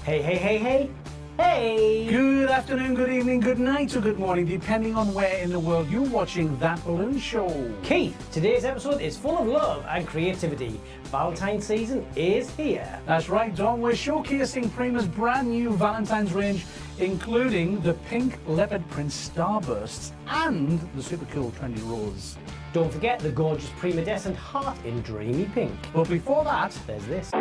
Hey, hey, hey, hey, hey! Good afternoon, good evening, good night, or good morning, depending on where in the world you're watching That Balloon Show. Keith, today's episode is full of love and creativity. Valentine's season is here. That's right, Dom. We're showcasing Prima's brand new Valentine's range, including the Pink Leopard Print Starbursts and the super cool Trendy Rose. Don't forget the gorgeous Primadescent Heart in dreamy pink. But before that, There's this.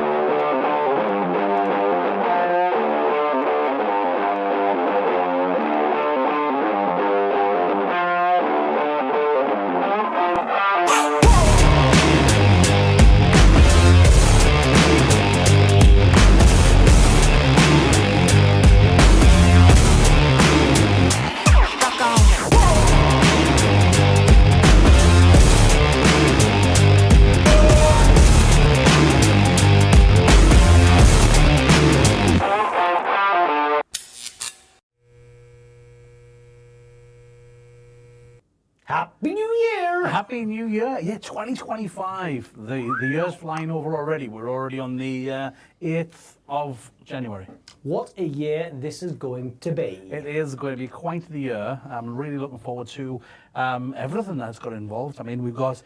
Happy New Year! Happy New Year. Yeah, 2025. The year's flying over already. We're already on the 8th of January. What a year this is going to be. It is going to be quite the year. I'm really looking forward to everything that's got involved. I mean, we've got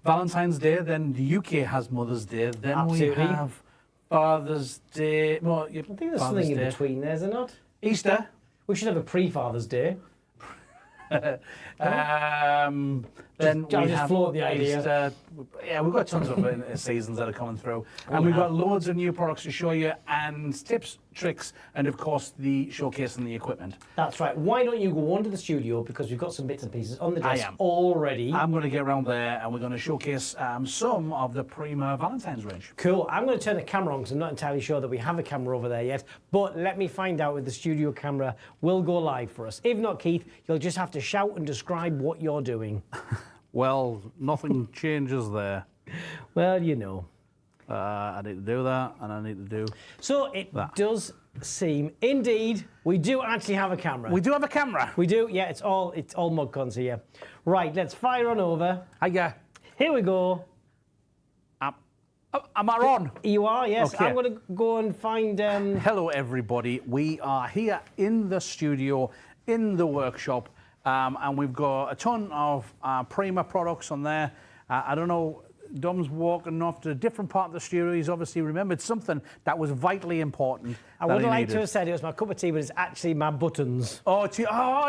Valentine's Day, then the UK has Mother's Day, then Absolutely. we have Father's Day. Well, I think there's something in between there, is there not? Easter. We should have a pre-Father's Day. Then I'll we just have float the idea. Easter. Yeah, we've got tons of seasons that are coming through, and we've got loads of new products to show you, and tips, tricks, and of course the showcase and the equipment. That's right. Why don't you go on to the studio, because we've got some bits and pieces on the desk am. already. I'm going to get around there, and we're going to showcase some of the Prima Valentine's range. Cool. I'm going to turn the camera on because I'm not entirely sure that we have a camera over there yet. But let me find out if the studio camera will go live for us. If not, Keith, you'll just have to shout and describe what you're doing. Well, nothing changes there. Well, you know. I need to do that, and I need to do So it that. does seem, indeed, we do actually have a camera. We do have a camera. We do. Yeah, it's all MugCons here. Right, let's fire on over. Hiya. Here we go. Am I on? You are, yes. Okay. I'm going to go and find. Hello, everybody. We are here in the studio, in the workshop, and we've got a ton of Prima products on there. I don't know, Dom's walking off to a different part of the studio. He's obviously remembered something that was vitally important. I would like to have said it was my cup of tea, but it's actually my buttons. Oh,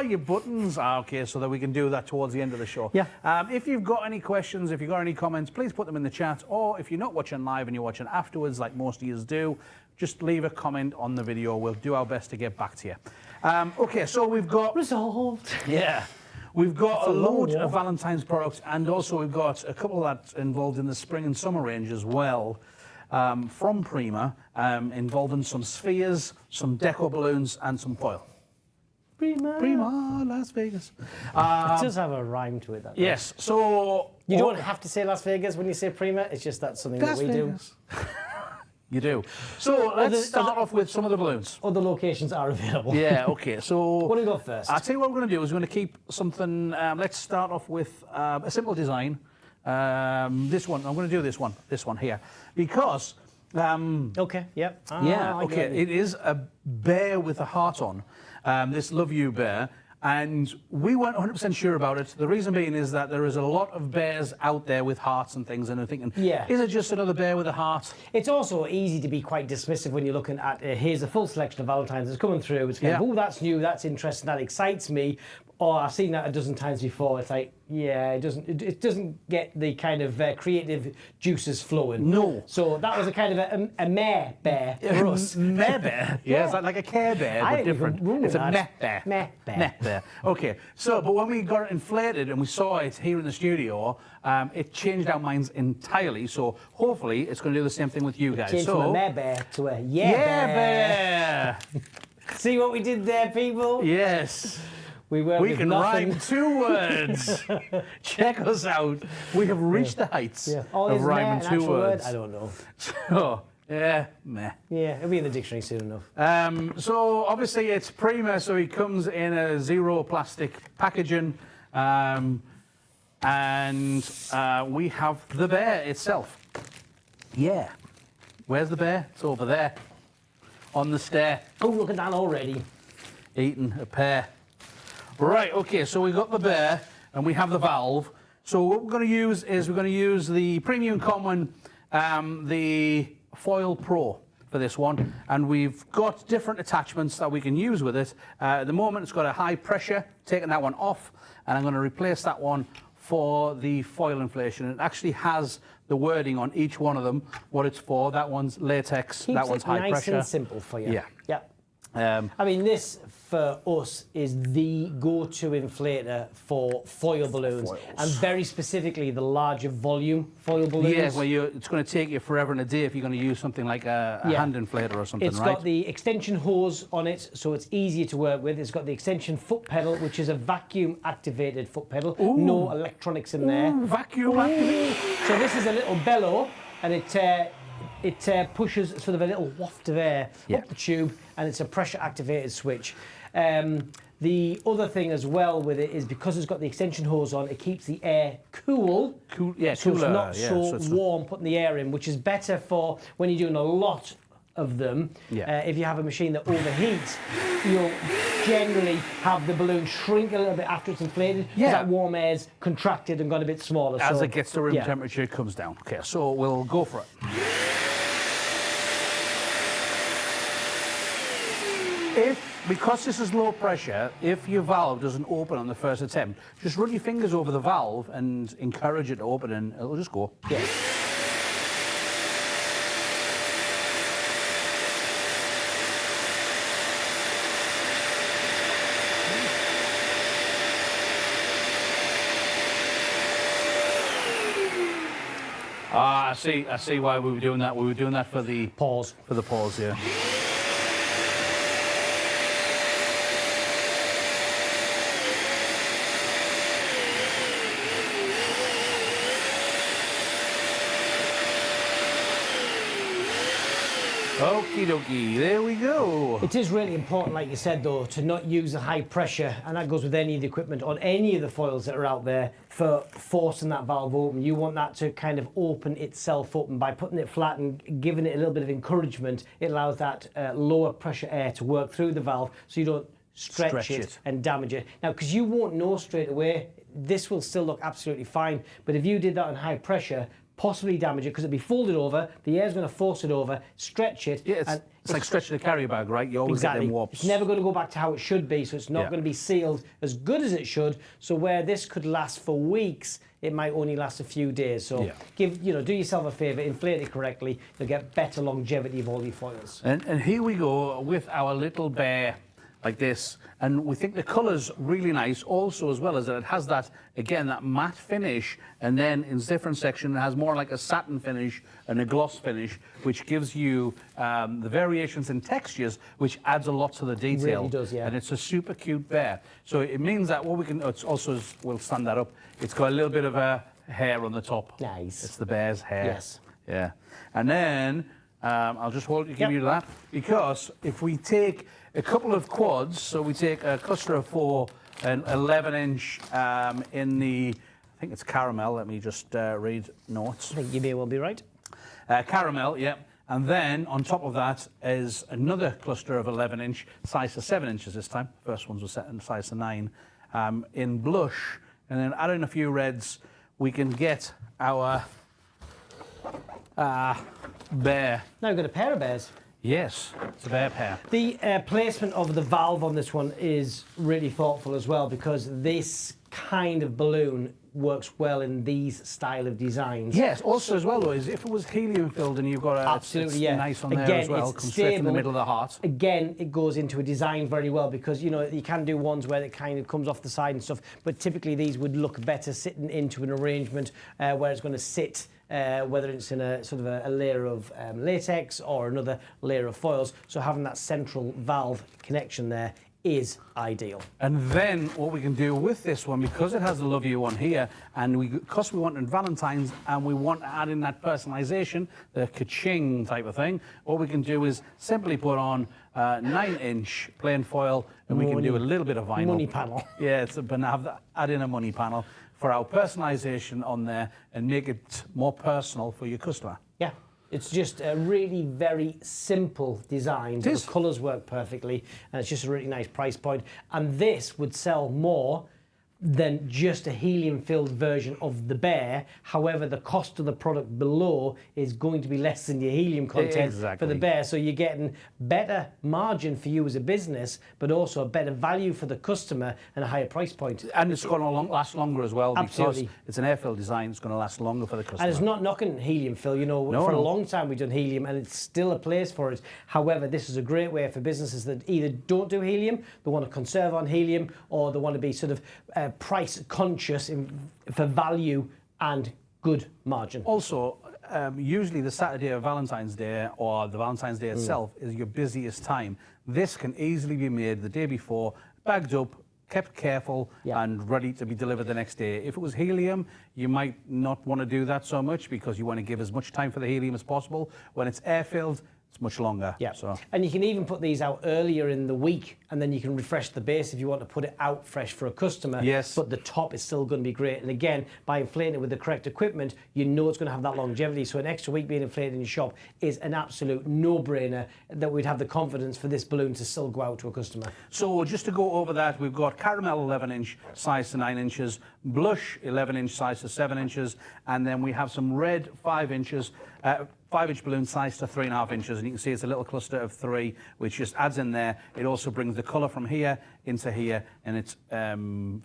your buttons. Okay, so that we can do that towards the end of the show. Yeah. If you've got any questions, if you've got any comments, please put them in the chat. Or if you're not watching live and you're watching afterwards, like most of you do, just leave a comment on the video. We'll do our best to get back to you. Okay, so we've got... Resolved. Yeah. We've got a load war. of Valentine's products, and also we've got a couple that's involved in the spring and summer range as well, from Prima, involving some spheres, some deco balloons, and some foil. Prima, Las Vegas. It does have a rhyme to it. That Yes, so... You don't have to say Las Vegas when you say Prima. It's just that's something Las that we Vegas. You do. So let's start off with some of the balloons. do. Other locations are available. Yeah, okay, so... What do we go first? I'll tell you what we're going to do is we're going to keep something... let's start off with a simple design. This one, I'm going to do this one here. Because... Okay, yep. yeah, I okay, get it. it is a bear with a heart on. This Love You bear. And we weren't 100% sure about it. The reason being is that there is a lot of bears out there with hearts and things, and I'm thinking, Yeah. is it just another bear with a heart? It's also easy to be quite dismissive when you're looking at here's a full selection of Valentines that's coming through. It's kind of, Yeah. oh, that's new, that's interesting, that excites me. Or I've seen that a dozen times before. It's like, yeah, it doesn't get the kind of creative juices flowing. No. So that was a kind of a meh bear for us. Meh bear? Yeah, it's like a Care Bear, I but didn't different. even rule It's a that. meh bear. Meh bear. Meh bear. Okay, so, but when we got it inflated and we saw it here in the studio, it changed our minds entirely. So hopefully it's going to do the same thing with you guys. Changed so, from a meh bear to a yeah bear. See what we did there, people? Yes. We were We with can nothing. rhyme 2 words. Check us out. We have reached the heights Oh, of is meh rhyming an 2 actual word? words. I don't know. So, yeah, meh. Yeah, it'll be in the dictionary soon enough. So obviously it's Prima, so he comes in a zero plastic packaging, and we have the bear itself. Yeah. Where's the bear? It's over there. on the stair. Oh, look at that already. Eating a pear. Right, okay, so we've got the bear and we have the valve. So what we're going to use is we're going to use the Premium Common, the Foil Pro for this one. And we've got different attachments that we can use with it. At the moment, it's got a high pressure, taking that one off. And I'm going to replace that one for the foil inflation. It actually has the wording on each one of them, what it's for. That one's latex, Keeps that one's high nice pressure. and simple for you. Yeah. Yep. Um, I mean, this for us is the go-to inflator for foil balloons, foils. and very specifically the larger volume foil balloons. Yeah, well, it's going to take you forever and a day if you're going to use something like a hand inflator or something, It's right? got the extension hose on it, so it's easier to work with. It's got the extension foot pedal, which is a vacuum-activated foot pedal. Ooh. No electronics in there. Vacuum activated. So this is a little bellow, and it pushes sort of a little waft of air up the tube, and it's a pressure-activated switch. The other thing as well with it is because it's got the extension hose on, it keeps the air cool. Cool, yeah, so cooler. it's not so so warm putting the air in, which is better for when you're doing a lot of them. Yeah. If you have a machine that overheats, you'll generally have the balloon shrink a little bit after it's inflated. Yeah. That warm air's contracted and got a bit smaller. As so, it gets to room temperature, it comes down. Okay, so we'll go for it. Because this is low pressure, if your valve doesn't open on the first attempt, just run your fingers over the valve and encourage it to open and it'll just go. Yeah. Ah, I see why we were doing that. We were doing that for the Pause. pause, yeah. Okie dokie, there we go. It is really important, like you said, though, to not use the high pressure, and that goes with any of the equipment on any of the foils that are out there, for forcing that valve open. You want that to kind of open itself up, and by putting it flat and giving it a little bit of encouragement, it allows that lower pressure air to work through the valve so you don't stretch it and damage it. Now, because you won't know straight away, this will still look absolutely fine, but if you did that on high pressure, possibly damage it because it'll be folded over, the air's going to force it over, stretch it. Yeah, it's like stretching a carrier bag, right? You always get them warps. It's never going to go back to how it should be, so it's not going to be sealed as good as it should. So where this could last for weeks, it might only last a few days. So do yourself a favour, inflate it correctly, you'll get better longevity of all your foils. And here we go with our little bear like this, and we think the colour's really nice also, as well as that it has that, again, that matte finish, and then in different section it has more like a satin finish and a gloss finish, which gives you the variations in textures, which adds a lot to the detail. It really does, yeah. And it's a super cute bear. So it means that what we can, it's also, we'll stand that up, it's got a little bit of a hair on the top. Nice. It's the bear's hair. Yes. Yeah. And then I'll just give you that, because if we take a couple of quads, so we take a cluster of 4 and 11-inch in the, I think it's caramel, let me just read notes. I think you may well be right. Caramel, yeah. And then on top of that is another cluster of 11-inch, size to 7 inches this time. First ones were set in size to 9, in blush. And then add in a few reds, we can get our bear. Now we've got a pair of bears. Yes, it's a bear pair. The placement of the valve on this one is really thoughtful as well, because this kind of balloon works well in these style of designs. Yes, also as well though, is if it was helium filled and you've got a absolutely it's nice on there as well, comes straight in the middle of the heart. Again, it goes into a design very well, because you can do ones where it kind of comes off the side and stuff, but typically these would look better sitting into an arrangement where it's going to sit, whether it's in a sort of a layer of latex or another layer of foils. So having that central valve connection there is ideal. And then what we can do with this one, because it has the lovely one here, and because we want in Valentines and we want to add in that personalization, the ka-ching type of thing, what we can do is simply put on 9-inch plain foil, and we can do a little bit of vinyl. Money panel. Yeah, add in a money panel for our personalization on there and make it more personal for your customer. Yeah. It's just a really very simple design. The colours work perfectly, and it's just a really nice price point. And this would sell more than just a helium-filled version of the Bear. However, the cost of the product below is going to be less than your helium content for the Bear. So you're getting better margin for you as a business, but also a better value for the customer and a higher price point. And it's going to last longer as well. Absolutely. Because it's an air-filled design. It's going to last longer for the customer. And it's not knocking helium fill. You know, for a long time we've done helium, and it's still a place for it. However, this is a great way for businesses that either don't do helium, they want to conserve on helium, or they want to be sort of price conscious for value and good margin. Also, usually the Saturday of Valentine's Day or the Valentine's Day itself is your busiest time. This can easily be made the day before, bagged up, kept careful, and ready to be delivered the next day. If it was helium, you might not want to do that so much because you want to give as much time for the helium as possible. When it's air-filled, it's much longer. Yeah. So. And you can even put these out earlier in the week, and then you can refresh the base if you want to put it out fresh for a customer. Yes. But the top is still going to be great. And again, by inflating it with the correct equipment, you know it's going to have that longevity. So an extra week being inflated in your shop is an absolute no-brainer that we'd have the confidence for this balloon to still go out to a customer. So just to go over that, we've got caramel 11-inch size to 9 inches, blush 11-inch size to 7 inches, and then we have some red 5 inches. 5-inch balloon size to 3.5 inches, and you can see it's a little cluster of 3, which just adds in there. It also brings the colour from here into here, and it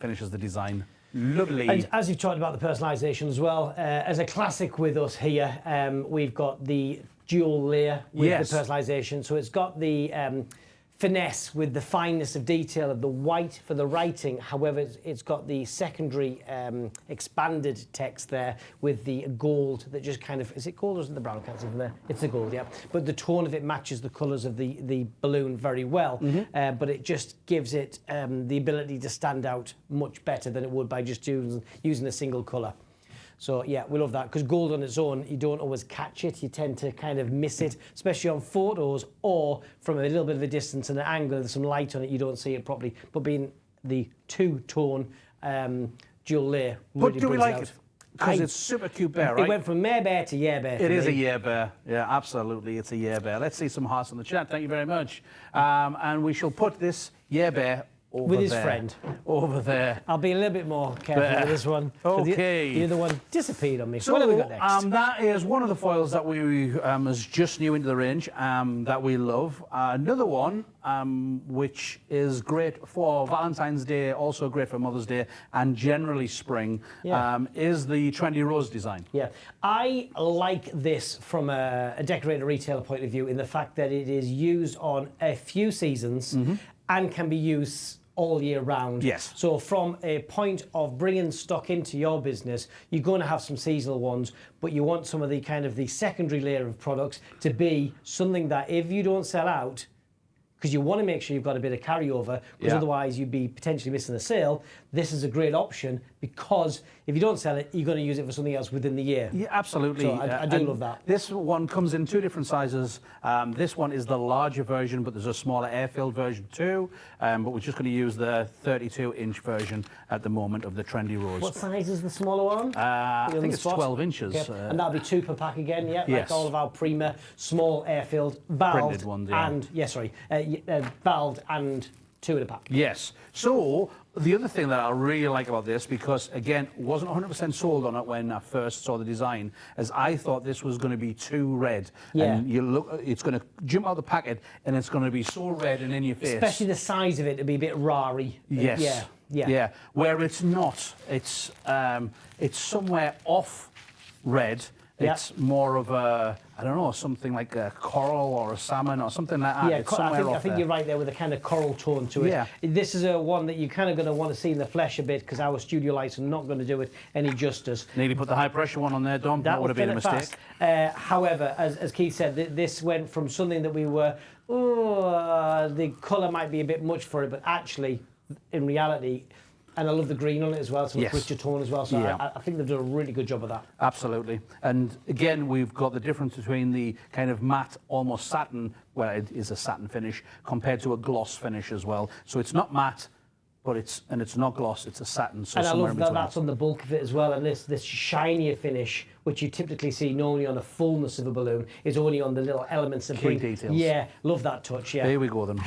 finishes the design. Lovely. And as you've talked about the personalisation as well, as a classic with us here, we've got the dual layer with the personalisation. So it's got the finesse with the fineness of detail of the white for the writing. However, it's got the secondary expanded text there with the gold that just kind of, is it gold or is it the brown? I can't see from there. It's the gold, yeah. But the tone of it matches the colours of the balloon very well. But it just gives it the ability to stand out much better than it would by just using a single colour. So yeah, we love that, because gold on its own, you don't always catch it. You tend to kind of miss it, especially on photos or from a little bit of a distance and an angle, there's some light on it, you don't see it properly. But being the two-tone dual layer really But do we like it? Because it's super cute bear, right? It went from Mare Bear to Yeah Bear. It is a Yeah Bear. Yeah, absolutely, it's a Yeah Bear. Let's see some hearts in the chat. Thank you very much. And we shall put this Yeah Bear over with his there. friend. Over there. I'll be a little bit more careful with this one. Okay. The other one disappeared on me. So what have we got next? That is one of the foils that we is just new into the range that we love. Another one which is great for Valentine's Day, also great for Mother's Day, and generally spring, is the Trendy Rose design. Yeah, I like this from a decorator retailer point of view in the fact that it is used on a few seasons and can be used all year round. Yes. So from a point of bringing stock into your business, you're going to have some seasonal ones, but you want some of the kind of the secondary layer of products to be something that if you don't sell out, because you want to make sure you've got a bit of carryover, because otherwise you'd be potentially missing a sale. This is a great option because if you don't sell it, you're going to use it for something else within the year. Yeah, absolutely. So I do love that. This one comes in 2 different sizes. This one is the larger version, but there's a smaller air-filled version too. But we're just going to use the 32-inch version at the moment of the Trendy Rose. What size is the smaller one? I think it's 12 inches. Okay. And that'll be 2 per pack again, yeah? Yes. Like all of our Prima, small air-filled, valved, Printed ones, yeah. and valved and 2 in a pack. Yes. So the other thing that I really like about this, because again, wasn't 100% sold on it when I first saw the design, is I thought this was going to be too red. Yeah. And you look, it's going to jump out the packet, and it's going to be so red and in your face. Especially the size of it to be a bit rary. Yes. Yeah. Where it's not. It's somewhere off red. It's more of a, I don't know, something like a coral or a salmon or something like that. Yeah, It's somewhere I think you're right there with a kind of coral tone to it. Yeah. This is a one that you're kind of going to want to see in the flesh a bit because our studio lights are not going to do it any justice. Nearly put the high pressure one on there, Dom. That would have been a mistake. However, as Keith said, this went from something that we were, the colour might be a bit much for it, but actually, in reality, and I love the green on it as well, so it's richer tone as well. So I think they've done a really good job of that. Absolutely. And again, we've got the difference between the kind of matte, almost satin, well, it is a satin finish, compared to a gloss finish as well. So it's not matte, but it's not gloss, it's a satin. So And I somewhere love in that between. that's on the bulk of it as well. And this shinier finish, which you typically see normally on the fullness of a balloon, is only on the little elements that Key bring details. Yeah, love that touch. Yeah. There we go then.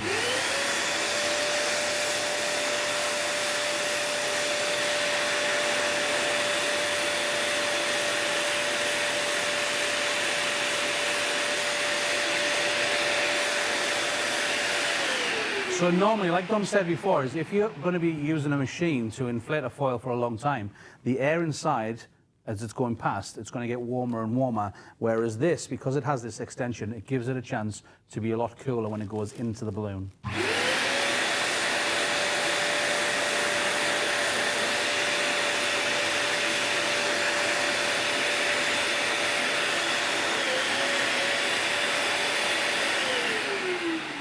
So normally, like Dom said before, is if you're going to be using a machine to inflate a foil for a long time, the air inside, as it's going past, it's going to get warmer and warmer. Whereas this, because it has this extension, it gives it a chance to be a lot cooler when it goes into the balloon.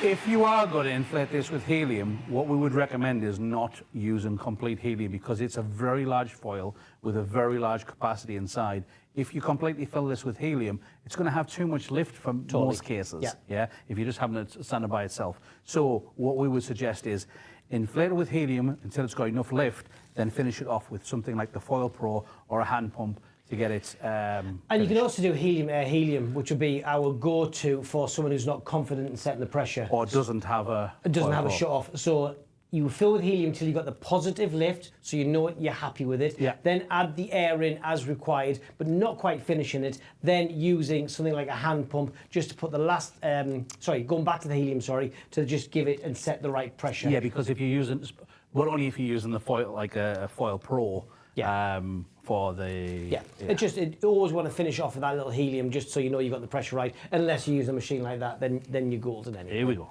If you are going to inflate this with helium, what we would recommend is not using complete helium because it's a very large foil with a very large capacity inside. If you completely fill this with helium, it's going to have too much lift for most cases. Yeah. If you're just having it standing by itself. So what we would suggest is inflate it with helium until it's got enough lift, then finish it off with something like the Foil Pro or a hand pump to get it And you can also do helium, air helium, which would be our go-to for someone who's not confident in setting the pressure. or doesn't have a Shut off. So you fill with helium till you got the positive lift, so you know you're happy with it. Yeah. Then add the air in as required, but not quite finishing it. Then using something like a hand pump just to put the last, going back to the helium, to just give it and set the right pressure. Yeah, because if you're using, well, only if you're using the foil, like a Foil Pro. Yeah. For the It always want to finish off with that little helium just so you know you got the pressure right. Unless you use a machine like that, then you're golden anyway. Here we go.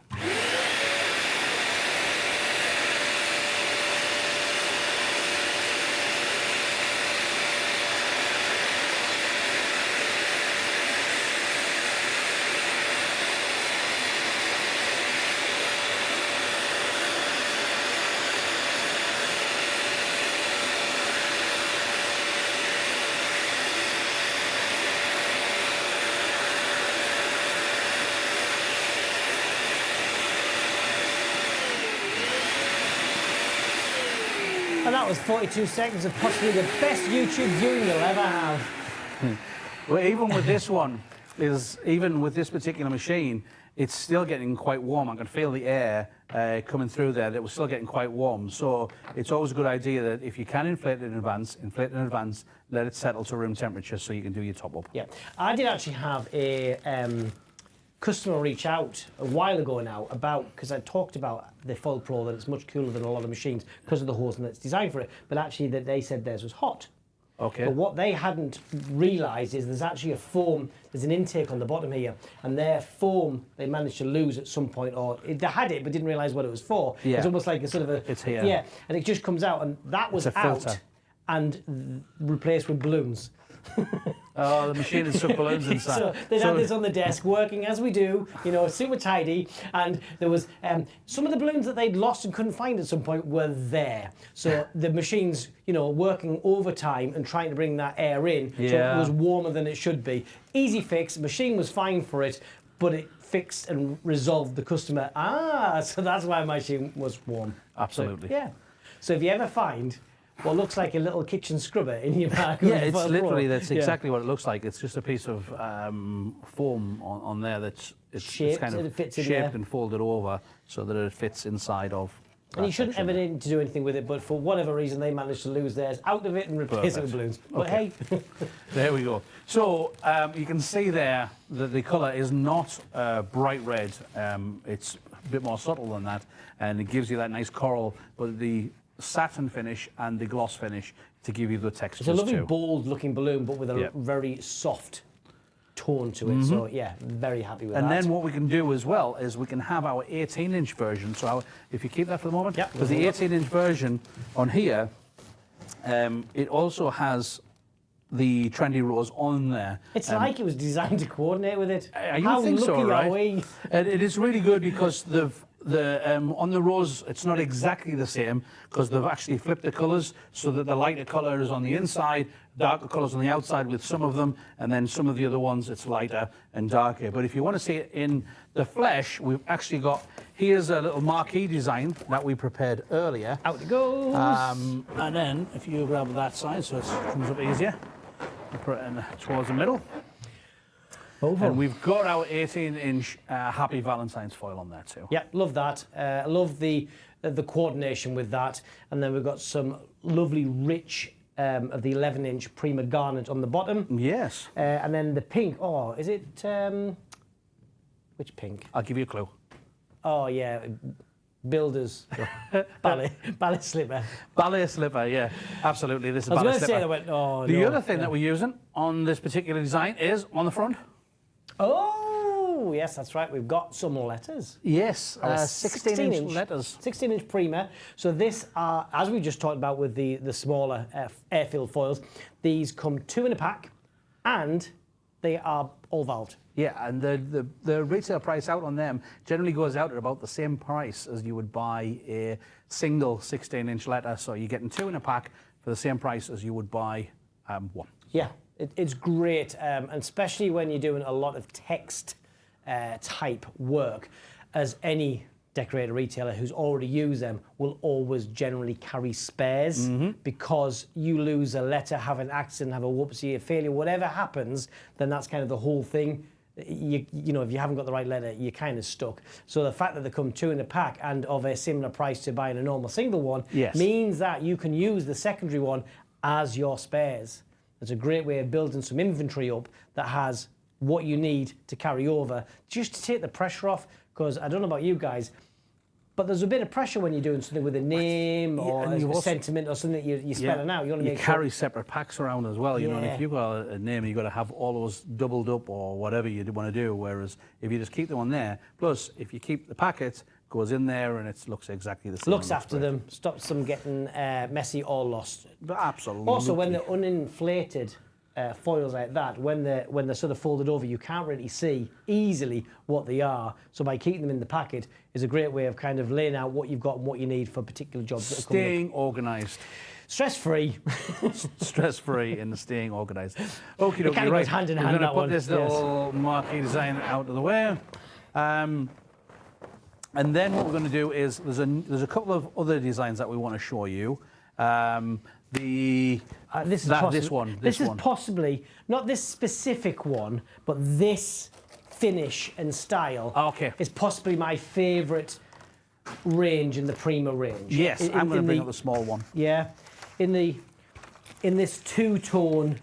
And that was 42 seconds of possibly the best YouTube viewing you'll ever have. Well, even with this one, even with this particular machine, it's still getting quite warm. I can feel the air coming through there. That was still getting quite warm. So it's always a good idea that if you can inflate it in advance, let it settle to room temperature so you can do your top up. Yeah, I did actually have a customer reach out a while ago now because I talked about the Foil Pro, that it's much cooler than a lot of machines because of the hose and it's designed for it, but actually that they said theirs was hot. Okay. But what they hadn't realised is there's actually a foam, there's an intake on the bottom here, and their foam they managed to lose at some point, or they had it but didn't realise what it was for. Yeah. It's almost like a sort of a... It's here. Yeah, and it just comes out, and that was It's a out filter. and replaced with balloons. Oh, the machine has stuck balloons inside. So they'd had this on the desk working as we do, super tidy, and there was some of the balloons that they'd lost and couldn't find at some point were there. So the machine's, working overtime and trying to bring that air in, so it was warmer than it should be. Easy fix, machine was fine for it, but it fixed and resolved the customer. So that's why my machine was warm. Absolutely. So, yeah. So if you ever find what looks like a little kitchen scrubber in your bag. Yeah, it's literally, that's exactly what it looks like. It's just a piece of foam on there that's Shaped, it's kind and of it fits in shaped there. and folded over so that it fits inside of. And you shouldn't section ever there. need to do anything with it, but for whatever reason they managed to lose theirs out of it and replace it with balloons. But Okay. hey, There we go. So you can see there that the colour is not bright red. It's a bit more subtle than that, and it gives you that nice coral, but the satin finish and the gloss finish to give you the textures it's a lovely too. bold looking balloon, but with a Yeah. very soft tone to it. So yeah, very happy with And that. then what we can do as well is we can have our 18-inch version. So if you keep that for the moment, Yep. because the 18-inch version on here, it also has the Trendy Rose on there. It's like it was designed to coordinate with it. You How think lucky so, right? are we? And it is really good because the on the rose it's not exactly the same because they've actually flipped the colours so that the lighter colour is on the inside, darker colours on the outside with some of them, and then some of the other ones it's lighter and darker. But if you want to see it in the flesh, we've actually got here's a little marquee design that we prepared earlier. Out it goes. And then if you grab that side so it comes up easier, you put it in towards the middle. Over. And we've got our 18-inch Happy Valentine's foil on there too. Yeah, love that. I love the coordination with that. And then we've got some lovely rich of the 11-inch Prima garnet on the bottom. Yes. And then the pink, oh, is it, which pink? I'll give you a clue. Oh, yeah, builder's ballet slipper. Ballet slipper, yeah, absolutely. This is I was ballet going to slipper. say that went, oh, The no. other thing that we're using on this particular design is on the front. Oh, yes, that's right. We've got some letters. Yes, Our 16-inch letters. 16-inch Prima. So this are, as we just talked about with the smaller air-filled foils, these come 2 in a pack, and they are all valved. Yeah, and the retail price out on them generally goes out at about the same price as you would buy a single 16-inch letter. So you're getting 2 in a pack for the same price as you would buy one. Yeah, it's great, and especially when you're doing a lot of text type work, as any decorator retailer who's already used them will always generally carry spares, because you lose a letter, have an accident, have a whoopsie, a failure, whatever happens, then that's kind of the whole thing. You know, if you haven't got the right letter, you're kind of stuck. So the fact that they come 2 in a pack and of a similar price to buying a normal single one means that you can use the secondary one as your spares. It's a great way of building some inventory up that has what you need to carry over, just to take the pressure off, because I don't know about you guys, but there's a bit of pressure when you're doing something with a name or a sentiment or something that you're spelling out. You want to make carry separate packs around as well. You know, and Yeah. if you've got a name, you've got to have all those doubled up or whatever you want to do. Whereas if you just keep them on there, plus if you keep the packet, goes in there and it looks exactly the same. looks after them, stops them getting messy or lost. Absolutely. Also, when they're uninflated foils like that, when they're sort of folded over, you can't really see easily what they are. So by keeping them in the packet is a great way of kind of laying out what you've got and what you need for particular jobs that are coming up. Staying organised. Stress-free. Stress-free and staying organised. Okay, It kind of goes hand in hand, We're going that to put one. this little marquee design out of the way. And then what we're going to do is there's a couple of other designs that we want to show you. This one. This is possibly not this specific one, but this finish and style is possibly my favourite range in the Prima range. Yes, I'm going to bring up the small one. Yeah, in this two-tone.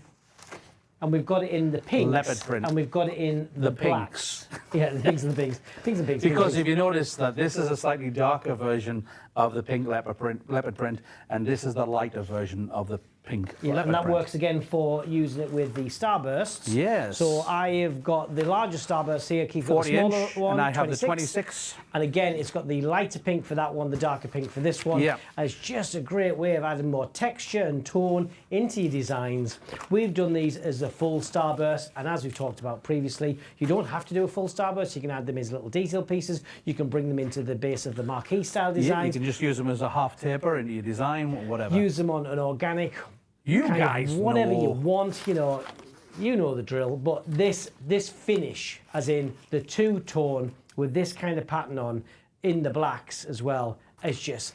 And we've got it in the pinks, leopard print. and we've got it in the blacks. Yeah, the pinks and the pinks. Pinks and pinks. Because if you notice that this is a slightly darker version of the pink leopard print, and this is the lighter version of the pink leopard and that print. works again for using it with the Starbursts. Yes. So I have got the larger Starburst here, Keith, got the 40 smaller inch, one, and I have 26. the 26. And again, it's got the lighter pink for that one, the darker pink for this one. Yeah. And it's just a great way of adding more texture and tone into your designs. We've done these as a full Starburst, and as we've talked about previously, you don't have to do a full Starburst. You can add them as little detail pieces. You can bring them into the base of the marquee style design. Yeah, you can just use them as a half taper into your design, or whatever. Use them on an organic. You kind guys of whatever know. you want, you know the drill. But this finish, as in the two-tone with this kind of pattern on in the blacks as well, is just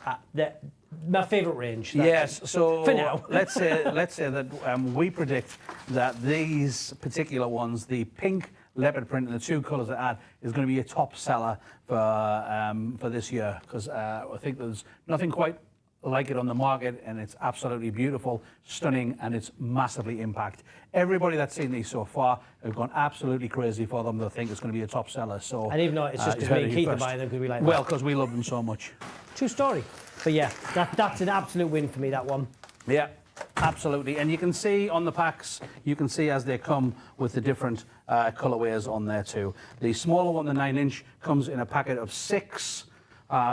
my favourite range. Yes, so for now. let's say that we predict that these particular ones, the pink leopard print and the 2 colours it add, is going to be a top seller for this year, because I think there's nothing quite like it on the market, and it's absolutely beautiful, stunning, and it's massively impact. Everybody that's seen these so far have gone absolutely crazy for them. They think it's going to be a top seller. So, and even though it's just because me and Keith are buying them, because we like. Well, because we love them so much. True story. But yeah, that's an absolute win for me. That one. Yeah. Absolutely, and you can see on the packs, you can see as they come with the different colourways on there too. The smaller one, the 9-inch, comes in a packet of 6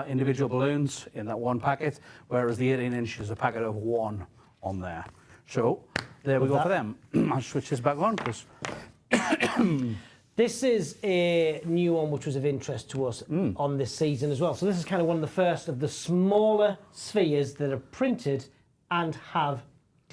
individual balloons in that one packet, whereas the 18-inch is a packet of 1 on there. So there we go for them. I'll switch this back on because this is a new one which was of interest to us on this season as well. So this is kind of one of the first of the smaller spheres that are printed and have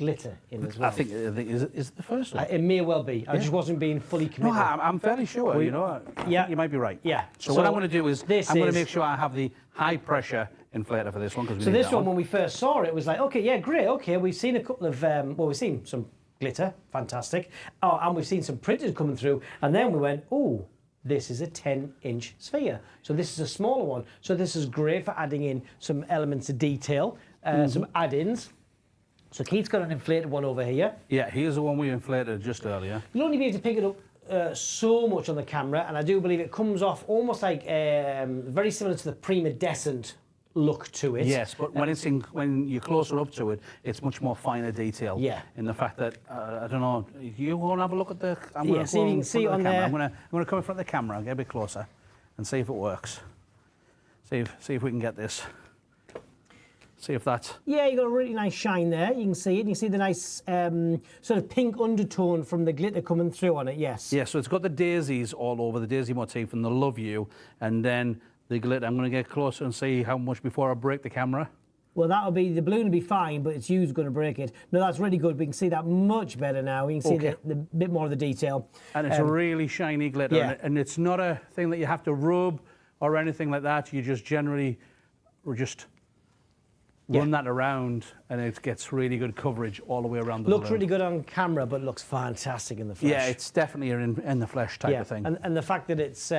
glitter in as well. I think is it the first one? It may well be. I just wasn't being fully No, committed. I'm fairly sure. You know, I think you might be right. Yeah. So what I'm going to do is I'm going to is- make sure I have the high pressure inflator for this one. So this one, when we first saw it, it was like, okay, yeah, great, okay. We've seen a couple of, well, we've seen some glitter, fantastic. Oh, and we've seen some printed coming through. And then we went, oh, this is a 10-inch sphere. So this is a smaller one. So this is great for adding in some elements of detail, some add-ins. So Keith's got an inflated one over here. Yeah, here's the one we inflated just earlier. You'll only be able to pick it up so much on the camera, and I do believe it comes off almost like very similar to the Primadescent look to it. Yes, but when you're closer up to it, it's much more finer detail. Yeah. In the fact that I don't know, you go and have a look at the. I'm Yeah, gonna see if you can see on on the camera. there. I'm gonna come in front of the camera, get a bit closer, and see if it works. See if we can get this. See if that. Yeah, you got a really nice shine there. You can see it. You can see the nice sort of pink undertone from the glitter coming through on it. Yes. Yeah, so it's got the daisies all over, the daisy motif and the love you, and then the glitter. I'm going to get closer and see how much before I break the camera. Well, that'll be, the balloon will be fine, but it's you's going to break it. No, that's really good. We can see that much better now. We can see the bit more of the detail. And it's a really shiny glitter, yeah. and it's not a thing that you have to rub or anything like that. You just generally run that around, and it gets really good coverage all the way around the Looks balloon. really good on camera, but looks fantastic in the flesh. Yeah, it's definitely in the flesh type of thing. And the fact that it's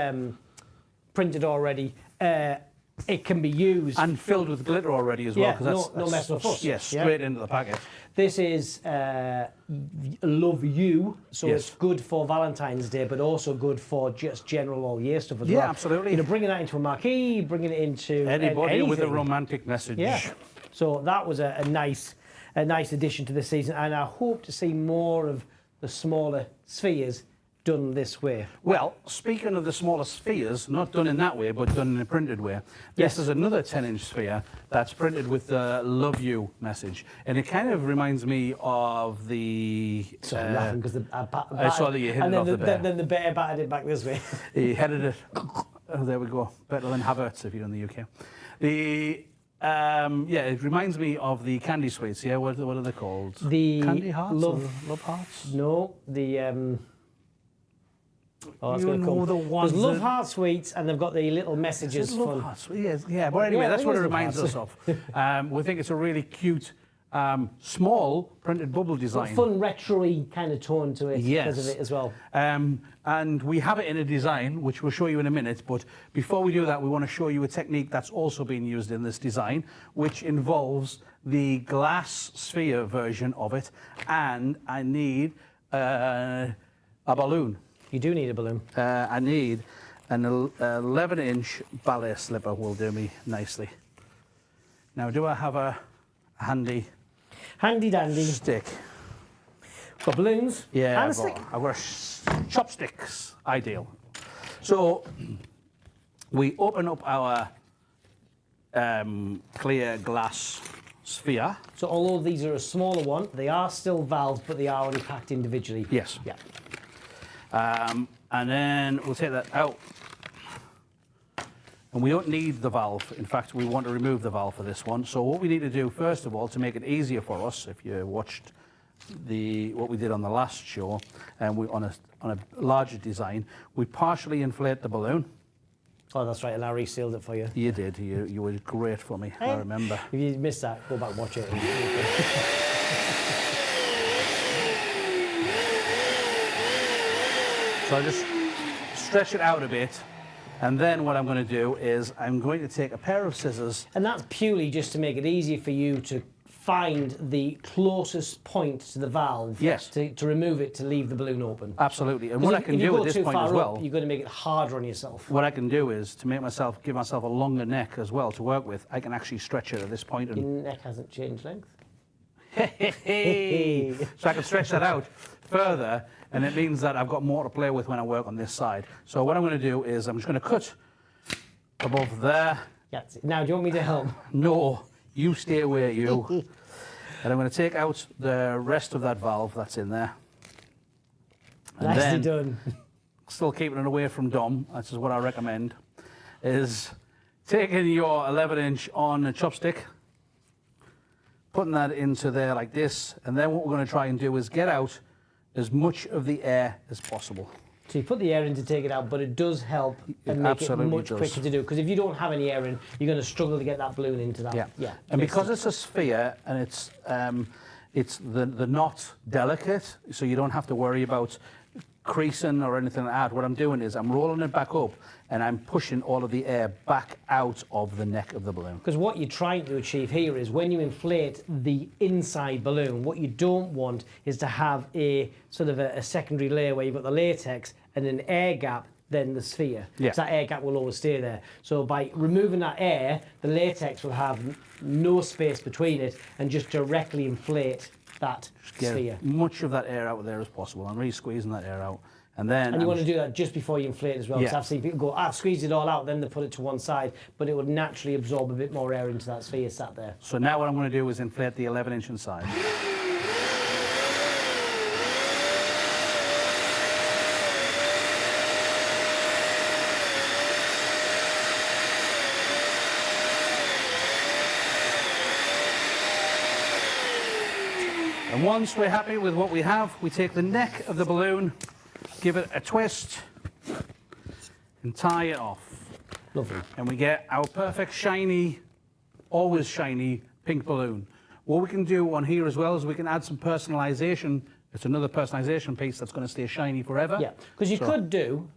printed already, it can be used. And filled with glitter already as well. Yeah, 'cause no mess with us. Yes, straight into the packet. This is Love You, so Yes. it's good for Valentine's Day, but also good for just general all year stuff as well. Yeah, absolutely. You know, bringing that into a marquee, bringing it into Anybody with a anything. romantic message. Yeah. So that was a nice addition to the season, and I hope to see more of the smaller spheres done this way. Well, speaking of the smaller spheres, not done in that way, but done in a printed way, Yes. this is another 10-inch sphere that's printed with the Love You message. And it kind of reminds me of the... So I'm laughing because I saw that you hit it off the bear. Then the bear batted it back this way. He headed it... Oh, there we go. Better than Havertz if you're in the UK. Yeah, it reminds me of the candy sweets. Yeah, what are they called? The candy hearts? love hearts? No, the oh, it's You going to know come. the ones There's Love that- Heart Sweets, and theyve got the little messages. Love Fun. hearts. Yes, yeah, but anyway, Yeah, that's it what it is Love reminds us of. We think it's a really cute, small printed bubble design. Fun retro-y kind of tone to it because of Yes. it as well. And we have it in a design, which we'll show you in a minute. But before we do that, we want to show you a technique that's also being used in this design, which involves the glass sphere version of it. And I need a balloon. You do need a balloon. I need an 11-inch ballet slipper will do me nicely. Now, do I have a handy Handy dandy. stick? Got balloons. Yeah, And a stick. I've got chopsticks. Ideal. So we open up our clear glass sphere. So although these are a smaller one, they are still valves, but they are already packed individually. Yes. Yeah. And then we'll take that out. And we don't need the valve. In fact, we want to remove the valve for this one. So what we need to do, first of all, to make it easier for us, if you watched what we did on the last show, and we on a larger design, we partially inflate the balloon. Oh, that's right. And I resealed it for you. You did. You were great for me. I remember. If you missed that, go back and watch it. So I just stretch it out a bit, and then what I'm going to do is I'm going to take a pair of scissors. And that's purely just to make it easier for you to find the closest point to the valve. Yes. To remove it, to leave the balloon open. Absolutely. And what I can do at this point as well, you're going to make it harder on yourself. what I can do is to give myself a longer neck as well to work with. I can actually stretch it at this point, Your and neck hasn't changed length. so I can stretch that out further, and it means that I've got more to play with when I work on this side. So what I'm going to do is I'm just going to cut above there. That's it. Now, do you want me to help? No, you stay away, you. And I'm going to take out the rest of that valve that's in there. And Nicely then, done. still keeping it away from Dom, this is what I recommend, is taking your 11-inch on a chopstick, putting that into there like this, and then what we're going to try and do is get out as much of the air as possible. So you put the air in to take it out, but it does help and make it much quicker to do. Because if you don't have any air in, you're going to struggle to get that balloon into that. Yeah. And because it's a sphere and it's the knot delicate, so you don't have to worry about creasing or anything like that. What I'm doing is I'm rolling it back up and I'm pushing all of the air back out of the neck of the balloon. Because what you're trying to achieve here is when you inflate the inside balloon, what you don't want is to have a sort of a secondary layer where you've got the latex and an air gap, then the sphere. Because that air gap will always stay there. So by removing that air, the latex will have no space between it and just directly inflate that sphere. Much of that air out of there as possible. I'm really squeezing that air out. And you want to do that just before you inflate as well. Because I've seen people go, I've squeezed it all out, then they put it to one side, but it would naturally absorb a bit more air into that sphere sat there. So now what I'm going to do is inflate the 11-inch inside. And once we're happy with what we have, we take the neck of the balloon, give it a twist, and tie it off. Lovely. And we get our perfect shiny, always shiny pink balloon. What we can do on here as well is we can add some personalization. It's another personalization piece that's going to stay shiny forever. Yeah, because you could do,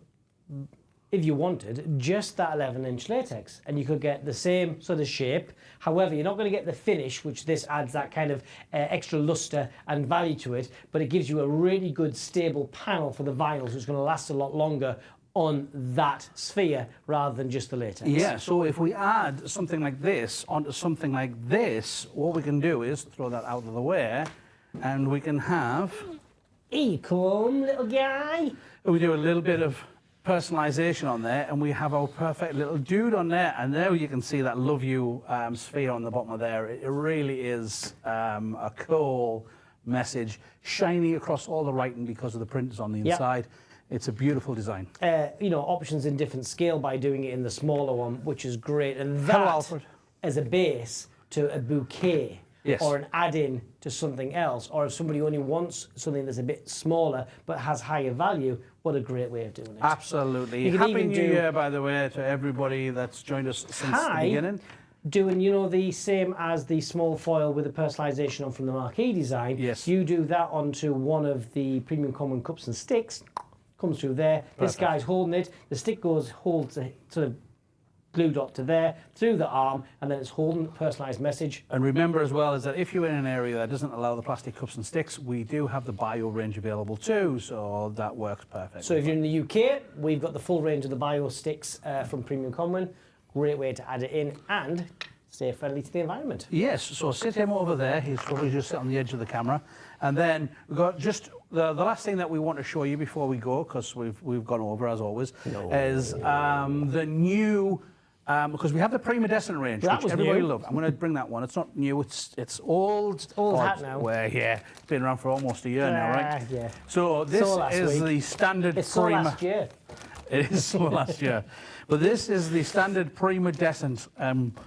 if you wanted, just that 11-inch latex, and you could get the same sort of shape. However, you're not going to get the finish, which this adds that kind of extra luster and value to it, but it gives you a really good stable panel for the vinyl, so it's going to last a lot longer on that sphere rather than just the latex. Yeah, so if we add something like this onto something like this, what we can do is throw that out of the way, and we can have... Here you come, little guy. We do a little bit of personalization on there, and we have our perfect little dude on there, and now you can see that love you sphere on the bottom of there. It really is a cool message, shiny across all the writing because of the printers on the inside. It's a beautiful design. You know, options in different scale by doing it in the smaller one, which is great, and that as a base to a bouquet. Yes. Or an add-in to something else, or if somebody only wants something that's a bit smaller but has higher value, what a great way of doing it. Absolutely. Happy New Year, by the way, to everybody that's joined us since the beginning. Doing, you know, the same as the small foil with the personalisation on from the marquee design. Yes. You do that onto one of the premium common cups and sticks, comes through there. Perfect. This guy's holding it. The stick holds a sort of glued up to there, through the arm, and then it's holding personalised message. And remember as well is that if you're in an area that doesn't allow the plastic cups and sticks, we do have the bio range available too, so that works perfect. So if you're in the UK, we've got the full range of the bio sticks from Premium Common. Great way to add it in and stay friendly to the environment. Yes, so sit him over there. He's probably just sit on the edge of the camera. And then we've got just the last thing that we want to show you before we go, because we've gone over as always, is the new... because we have the Primadescent range, which everybody loves. I'm going to bring that one. It's not new. It's old. It's old hat now. Well, yeah, it's been around for almost a year now, right? Yeah. So this is the standard Prima. Last year. It is so last year. But this is the standard Primadescent,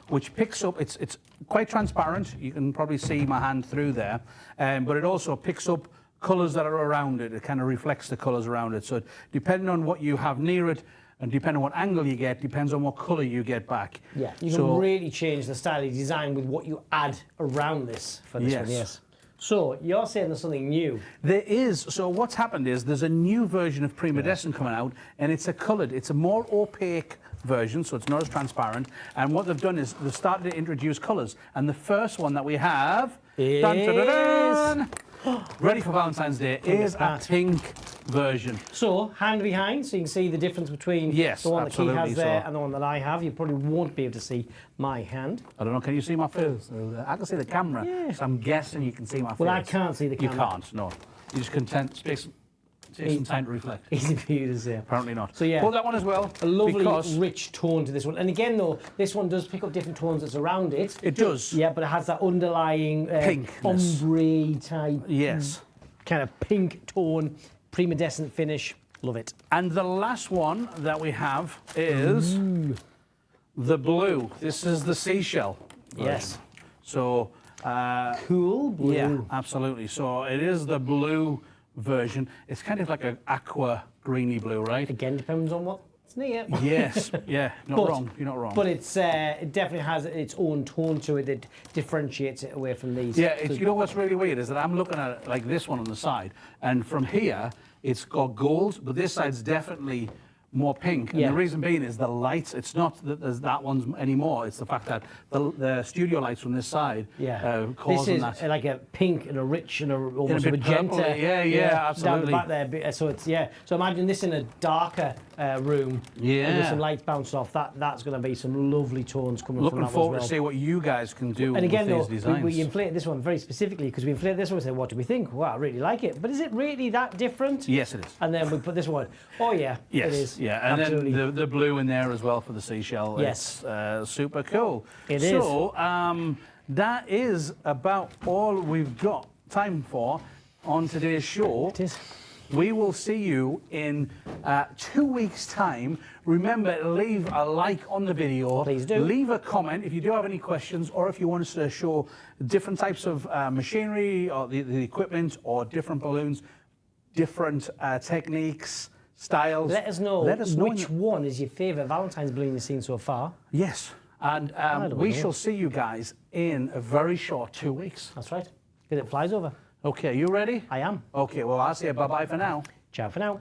which picks up. It's quite transparent. You can probably see my hand through there, but it also picks up colours that are around it. It kind of reflects the colours around it. So depending on what you have near it, and depending on what angle you get, depends on what colour you get back. Yeah, you can really change the style of design with what you add around this for this one, yes. So, you're saying there's something new? There is. So what's happened is there's a new version of Primadescent coming out, and it's a more opaque version, so it's not as transparent. And what they've done is they've started to introduce colours. And the first one that we have... is... Dun, dun, dun, dun, ready for Valentine's Day is a pink version. So, hand behind, so you can see the difference between the one that Keith has there and the one that I have. You probably won't be able to see my hand. I don't know, can you see my face? I can see the camera, so I'm guessing you can see my face. Well, I can't see the camera. You can't, no. You just content space. Some time to reflect. Easy for you to see. Apparently not. So yeah, pull that one as well. A lovely rich tone to this one. And again though, this one does pick up different tones that's around it. It does. Yeah, but it has that underlying ombre type. Yes. Kind of pink tone, Primadescent finish. Love it. And the last one that we have is the blue. This is the seashell version. Yes. So Cool blue. Yeah, absolutely. So it is the blue version. It's kind of like an aqua greeny blue, right? Again, depends on what's near. Yes, yeah, not wrong. You're not wrong. But it's it definitely has its own tone to it that differentiates it away from these. Yeah, you know what's really weird is that I'm looking at it like this one on the side, and from here it's got gold, but this side's definitely more pink. And Yeah. the reason being is the lights. It's not that there's that one's anymore. It's the fact that the studio lights from this side This causing is that. like a pink and a rich and almost bit magenta. purple, yeah, absolutely. Down the back there. So it's So imagine this in a darker room. Yeah. And with some lights bouncing off. That's going to be some lovely tones coming from Looking that forward one as well. to see what you guys can do And again, with though, these designs. we inflated this one very specifically because we inflated this one and said, what do we think? Well, I really like it. But is it really that different? Yes, it is. And then we put this one. Oh, yeah, Yes, it is. yeah, and Absolutely. then the blue in there as well for the seashell. Yes. It's super cool. It is. So that is about all we've got time for on today's show. It is. We will see you in 2 weeks' time. Remember, leave a like on the video. Please do. Leave a comment if you do have any questions, or if you want us to show different types of machinery or the equipment, or different balloons, different techniques, styles. Let us know, in which one is your favourite Valentine's balloon you've seen so far. Yes, and we shall see you guys in a very short 2 weeks. That's right. Because it flies over. Okay, you ready? I am. Okay, well, I'll say bye-bye for now. Ciao for now.